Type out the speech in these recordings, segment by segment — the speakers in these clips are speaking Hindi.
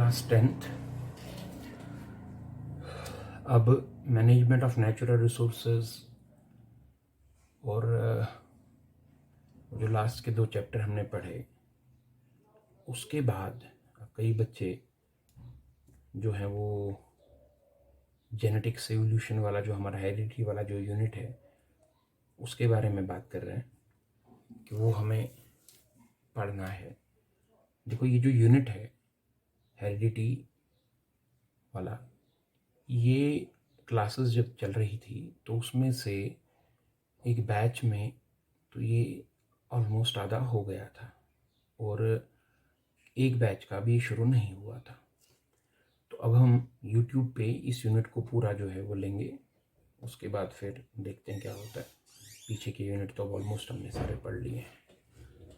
Class 10th। अब मैनेजमेंट ऑफ नेचुरल रिसोर्सेज और जो लास्ट के 2 चैप्टर हमने पढ़े, उसके बाद कई बच्चे जो हैं वो जेनेटिक्स एवोल्यूशन वाला जो हमारा हेरिडिटी वाला जो यूनिट है उसके बारे में बात कर रहे हैं कि वो हमें पढ़ना है। देखो, ये जो यूनिट है हेरिडिटी वाला, ये क्लासेस जब चल रही थी तो उसमें से एक बैच में तो ये ऑलमोस्ट आधा हो गया था और एक बैच का भी शुरू नहीं हुआ था। तो अब हम YouTube पे इस यूनिट को पूरा जो है वो लेंगे, उसके बाद फिर देखते हैं क्या होता है। पीछे के यूनिट तो ऑलमोस्ट हमने सारे पढ़ लिए हैं।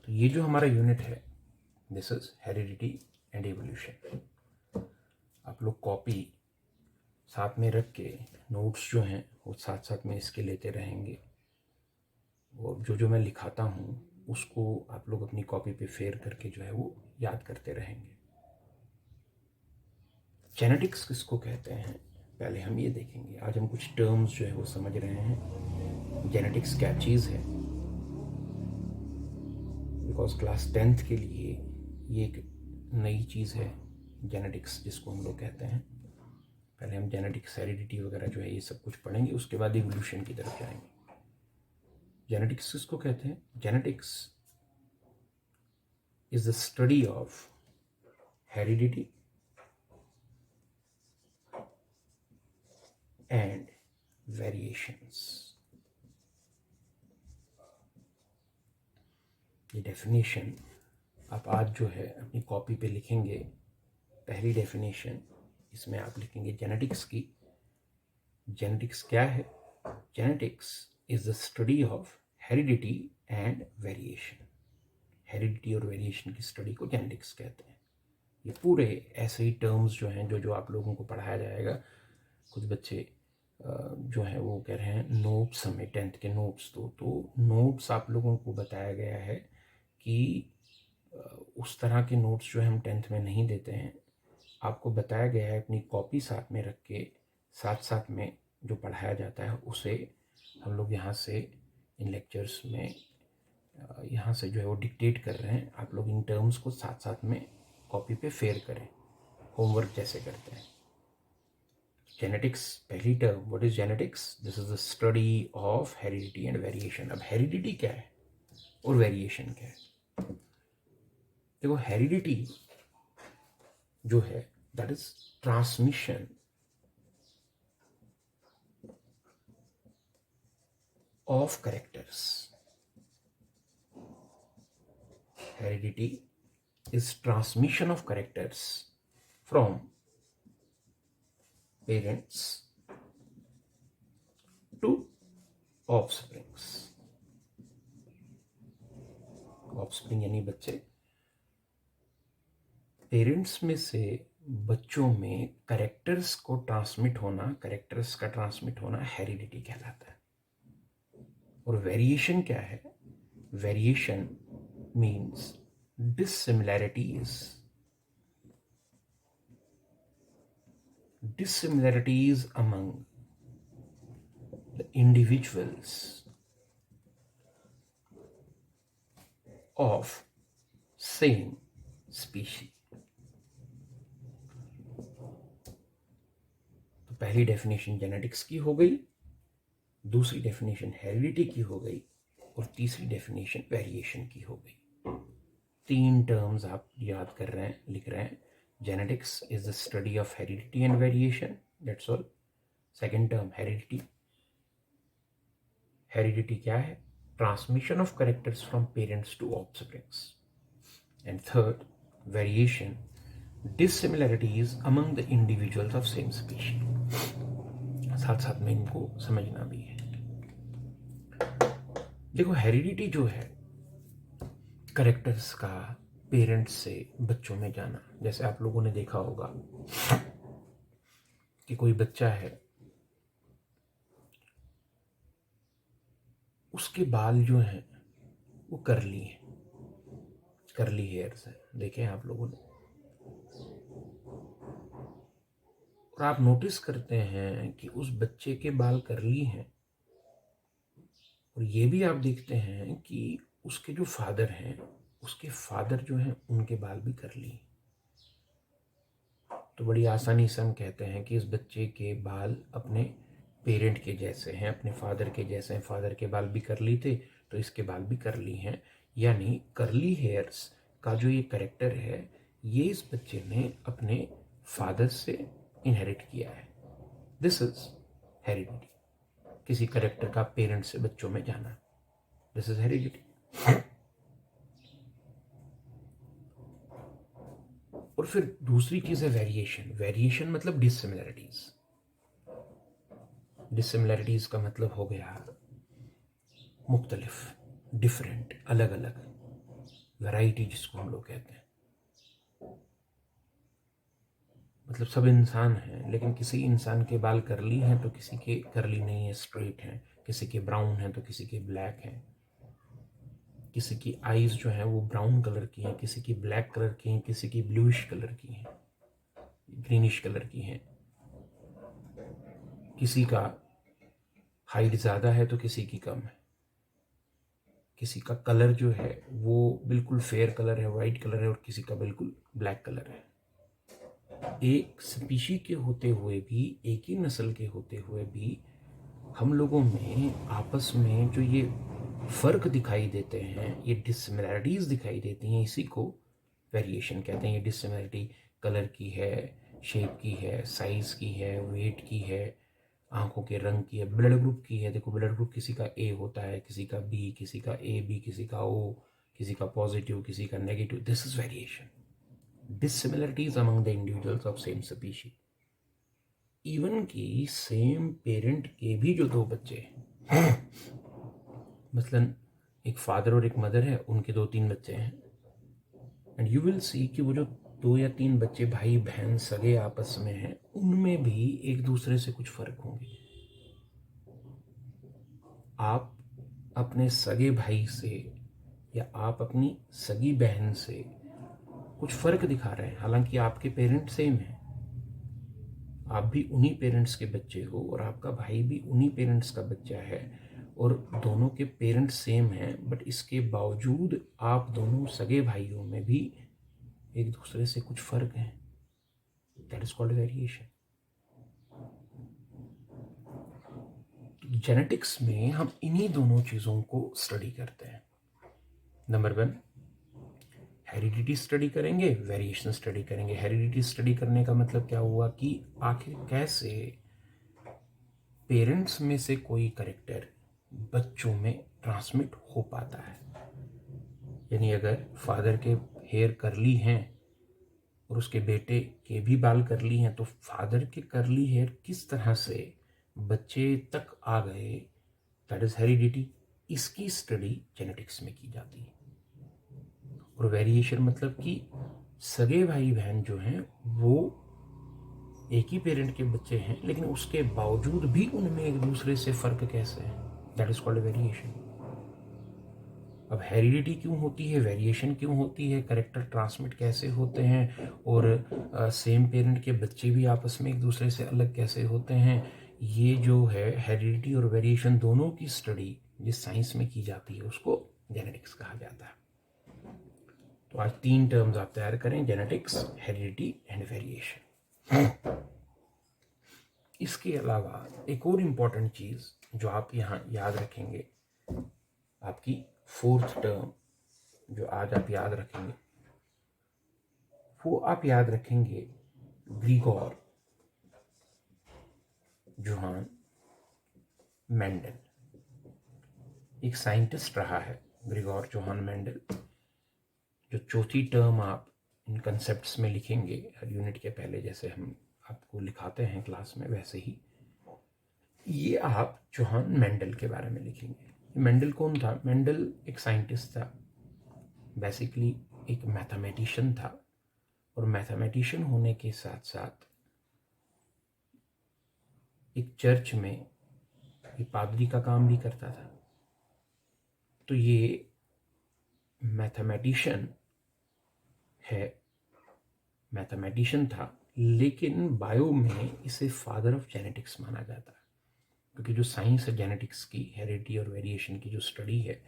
तो ये जो हमारा यूनिट है, this is heredity and evolution. आप लोग कॉपी साथ में रख के नोट्स जो हैं वो साथ साथ में इसके लेते रहेंगे और जो जो मैं लिखाता हूँ उसको आप लोग अपनी कॉपी पे फेर करके जो है वो याद करते रहेंगे। जेनेटिक्स किसको कहते हैं पहले हम ये देखेंगे। आज हम कुछ टर्म्स जो है वो समझ रहे हैं। जेनेटिक्स क्या चीज़ है, बिकॉज क्लास 10th के लिए ये एक नई चीज़ है जेनेटिक्स, जिसको हम लोग कहते हैं। पहले हम जेनेटिक्स, हेरिडिटी वगैरह जो है ये सब कुछ पढ़ेंगे, उसके बाद इवोल्यूशन की तरफ जाएंगे। जेनेटिक्स किसको कहते हैं? Genetics is the study of heredity and variations. ये डेफिनेशन आप आज जो है अपनी कॉपी पे लिखेंगे। पहली डेफिनेशन इसमें आप लिखेंगे जेनेटिक्स की। जेनेटिक्स क्या है? Genetics is the study of heredity and variation. Heredity और वेरिएशन की स्टडी को जेनेटिक्स कहते हैं। ये पूरे ऐसे ही टर्म्स जो हैं जो आप लोगों को पढ़ाया जाएगा। कुछ बच्चे जो हैं वो कह रहे हैं नोट्स, हमें 10th के नोट्स दो। तो नोट्स आप लोगों को बताया गया है कि उस तरह के नोट्स जो है हम 10th में नहीं देते हैं। आपको बताया गया है अपनी कॉपी साथ में रख के साथ साथ में जो पढ़ाया जाता है उसे हम लोग यहाँ से इन लेक्चर्स में यहाँ से जो है वो डिक्टेट कर रहे हैं। आप लोग इन टर्म्स को साथ साथ में कॉपी पे फेयर करें, होमवर्क जैसे करते हैं। जेनेटिक्स, पहली term, what is genetics? This is the study of heredity and variation. अब हेरिडिटी क्या है और वेरिएशन क्या है? देखो, हेरिडिटी जो है that is transmission of characters. Heredity is transmission of characters from parents to offsprings. offspring यानी बच्चे। पेरेंट्स में से बच्चों में कैरेक्टर्स को ट्रांसमिट होना, कैरेक्टर्स का ट्रांसमिट होना हेरिडिटी कहलाता है। और वेरिएशन क्या है? Variation means dissimilarities among the individuals of same species. तो पहली डेफिनेशन जेनेटिक्स की हो गई, दूसरी डेफिनेशन हेरिडिटी की हो गई और तीसरी डेफिनेशन वेरिएशन की हो गई। 3 टर्म्स आप याद कर रहे हैं, लिख रहे हैं। Genetics is the study of heredity and variation, that's all. Second term heredity. Heredity क्या है? Transmission of characters from parents to offsprings. And third, variation, dissimilarities among the individuals of same species. साथ साथ में इनको समझना भी है। देखो, हेरिडिटी जो है कैरेक्टर्स का पेरेंट्स से बच्चों में जाना। जैसे आप लोगों ने देखा होगा कि कोई बच्चा है, उसके बाल जो हैं वो करली हेयर्स हैं। देखे हैं आप लोगों ने? और आप नोटिस करते हैं कि उस बच्चे के बाल कर्ली हैं, और ये भी आप देखते हैं कि उसके जो फादर हैं, उसके फादर जो हैं उनके बाल भी कर्ली हैं। तो बड़ी आसानी से हम कहते हैं कि इस बच्चे के बाल अपने पेरेंट के जैसे हैं, अपने फादर के जैसे हैं। फादर के बाल भी कर्ली थे तो इसके बाल भी कर्ली हैं, यानी कर्ली हेयर्स का जो ये करेक्टर है ये इस बच्चे ने अपने फादर से इनहेरिट किया है। दिस इज हेरिडिटी, किसी करेक्टर का पेरेंट से बच्चों में जाना, दिस इज हेरिडिटी। और फिर दूसरी चीज है वेरिएशन। वेरिएशन मतलब डिसिमिलरिटीज। डिसिमिलरिटीज का मतलब हो गया मुख्तलिफ, डिफरेंट, अलग अलग, वैरायटी जिसको हम लोग कहते हैं। मतलब सब इंसान हैं, लेकिन किसी इंसान के बाल कर्ली हैं तो किसी के कर्ली नहीं है, स्ट्रेट हैं। किसी के ब्राउन हैं तो किसी के ब्लैक हैं। किसी की आईज जो है वो ब्राउन कलर की हैं, किसी की ब्लैक कलर की हैं, किसी की ब्लूइश कलर की हैं, ग्रीनिश कलर की हैं। किसी का हाइट ज़्यादा है तो किसी की कम है। किसी का कलर जो है वो बिल्कुल फेयर कलर है, वाइट कलर है, और किसी का बिल्कुल ब्लैक कलर है। एक स्पीशी के होते हुए भी, एक ही नस्ल के होते हुए भी हम लोगों में आपस में जो ये फ़र्क दिखाई देते हैं, ये डिसमिलरिटीज़ दिखाई देती हैं, इसी को वेरिएशन कहते हैं। ये डिसमिलरिटी कलर की है, शेप की है, साइज़ की है, वेट की है, आंखों के रंग की है, ब्लड ग्रुप की है। देखो ब्लड ग्रुप किसी का ए होता है, किसी का बी, किसी का ए बी, किसी का ओ, किसी का पॉजिटिव, किसी का negative. This is variation, dissimilarities among the individuals of same species. Even की सेम पेरेंट के भी जो दो बच्चे हैं, मसलन एक फादर और एक मदर है, उनके 2-3 बच्चे हैं, एंड यू विल सी कि वो जो 2 या 3 बच्चे भाई बहन सगे आपस में हैं, उनमें भी एक दूसरे से कुछ फर्क होंगे। आप अपने सगे भाई से या आप अपनी सगी बहन से कुछ फर्क दिखा रहे हैं, हालांकि आपके पेरेंट सेम हैं। आप भी उन्हीं पेरेंट्स के बच्चे हो और आपका भाई भी उन्हीं पेरेंट्स का बच्चा है, और दोनों के पेरेंट्स सेम हैं, बट इसके बावजूद आप दोनों सगे भाइयों में भी एक दूसरे से कुछ फर्क है। That is called variation. Genetics में हम इन्हीं दोनों चीज़ों को स्टडी करते हैं। नंबर 1 हेरिडिटी स्टडी करेंगे, वेरिएशन स्टडी करेंगे। हेरिडिटी स्टडी करने का मतलब क्या हुआ कि आखिर कैसे पेरेंट्स में से कोई करेक्टर बच्चों में ट्रांसमिट हो पाता है। यानी अगर फादर के हेयर करली हैं और उसके बेटे के भी बाल करली हैं, तो फादर के करली हेयर किस तरह से बच्चे तक आ गए, दैट इज हेरिडिटी। इसकी स्टडी जेनेटिक्स में की जाती है। और वेरिएशन मतलब कि सगे भाई बहन जो हैं वो एक ही पेरेंट के बच्चे हैं, लेकिन उसके बावजूद भी उनमें एक दूसरे से फर्क कैसे है, दैट इज कॉल्ड वेरिएशन। अब हेरिडिटी क्यों होती है, वेरिएशन क्यों होती है, करेक्टर ट्रांसमिट कैसे होते हैं, और सेम पेरेंट के बच्चे भी आपस में एक दूसरे से अलग कैसे होते हैं, ये जो है हेरिडिटी और वेरिएशन दोनों की स्टडी जिस साइंस में की जाती है उसको जेनेटिक्स कहा जाता है। तो आज 3 टर्म्स आप तैयार करें, जेनेटिक्स, हेरिडिटी एंड वेरिएशन। इसके अलावा एक और इम्पॉर्टेंट चीज़ जो आप यहाँ याद रखेंगे, आपकी 4th टर्म जो आज आप याद रखेंगे, वो आप याद रखेंगे ग्रिगोर जोहान मेंडल। एक साइंटिस्ट रहा है ग्रिगोर जोहान मेंडल। जो 4थी टर्म आप इन कंसेप्ट्स में लिखेंगे हर यूनिट के पहले, जैसे हम आपको लिखाते हैं क्लास में, वैसे ही ये आप जोहान मेंडल के बारे में लिखेंगे। मेंडल कौन था? मेंडल एक साइंटिस्ट था, बेसिकली एक मैथमेटिशियन था, और मैथमेटिशियन होने के साथ साथ एक चर्च में ये पादरी का काम भी करता था। तो ये मैथमेटिशियन था, लेकिन बायो में इसे फादर ऑफ जेनेटिक्स माना जाता है, क्योंकि जो साइंस है जेनेटिक्स की, हेरिडिटी और वेरिएशन की जो स्टडी है,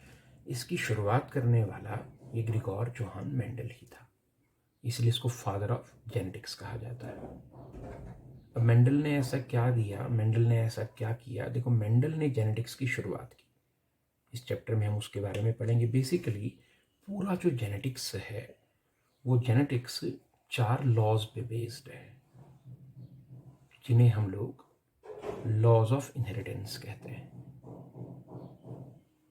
इसकी शुरुआत करने वाला ये ग्रिगोर जोहान मेंडल ही था, इसलिए इसको फादर ऑफ जेनेटिक्स कहा जाता है। अब मेंडल ने ऐसा क्या दिया, मेंडल ने ऐसा क्या किया? देखो, मेंडल ने जेनेटिक्स की शुरुआत की, इस चैप्टर में हम उसके बारे में पढ़ेंगे। बेसिकली पूरा जो जेनेटिक्स है वो जेनेटिक्स 4 लॉज पे बेस्ड है, जिन्हें हम लोग लॉज ऑफ इनहेरिटेंस कहते हैं।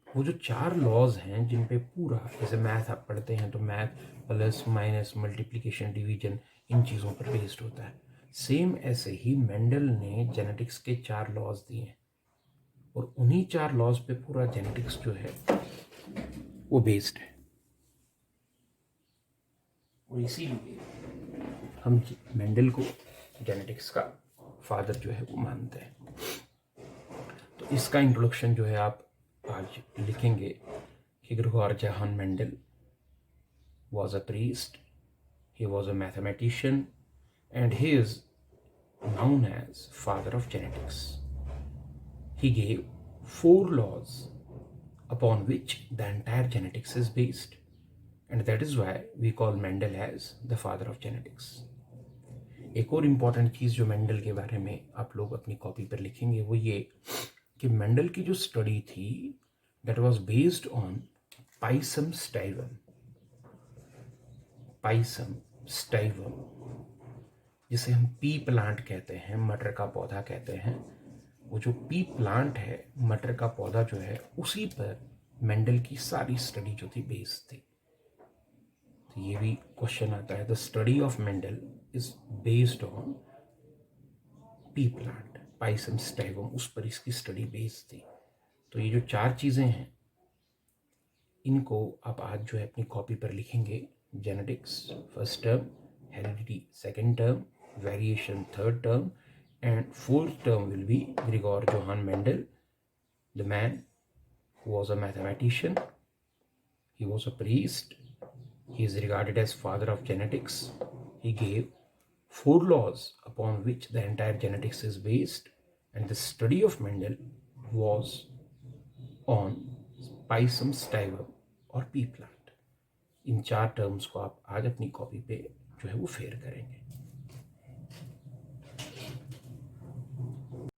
वो जो 4 लॉज हैं जिन पे पूरा, जैसे मैथ आप पढ़ते हैं तो math plus minus multiplication division in चीज़ों पर बेस्ड होता है, सेम ऐसे ही मेंडल ने जेनेटिक्स के 4 लॉज दिए हैं और उन्हीं 4 लॉज पे पूरा जेनेटिक्स जो है वो बेस्ड है। और इसीलिए हम मेंडल को जेनेटिक्स का फादर जो है वो मानते हैं। तो इसका इंट्रोडक्शन जो है आप आज लिखेंगे कि Grigor Johan Mendel was a priest, he was a mathematician, and he is known as father of genetics. He gave 4 laws upon which the entire genetics is based, and that is why we call Mendel as the father of genetics. एक और इम्पॉर्टेंट चीज़ जो मेंडल के बारे में आप लोग अपनी कॉपी पर लिखेंगे वो ये कि मेंडल की जो स्टडी थी that was based on pisum sativum. Pisum sativum जिसे हम पी प्लांट कहते हैं, मटर का पौधा कहते हैं, वो जो पी प्लांट है, मटर का पौधा जो है, उसी पर मेंडल की सारी स्टडी जो थी बेस्ड थी। तो ये भी क्वेश्चन आता है, the study of Mendel is based on pea plant, pisum sativum, उस पर इसकी स्टडी बेस्ड थी। तो ये जो 4 चीज़ें हैं इनको आप आज जो है अपनी कॉपी पर लिखेंगे। Genetics first term, heredity second term, variation third term, and fourth term will be Gregor Johann Mendel, the man who was a mathematician, he was a priest, he is regarded as father of genetics. He gave 4 laws upon which the entire genetics is based, and the study of Mendel was on Pisum stivum और pea plant। इन 4 टर्म्स को आप आज अपनी कॉपी पे जो है वो फेयर करेंगे।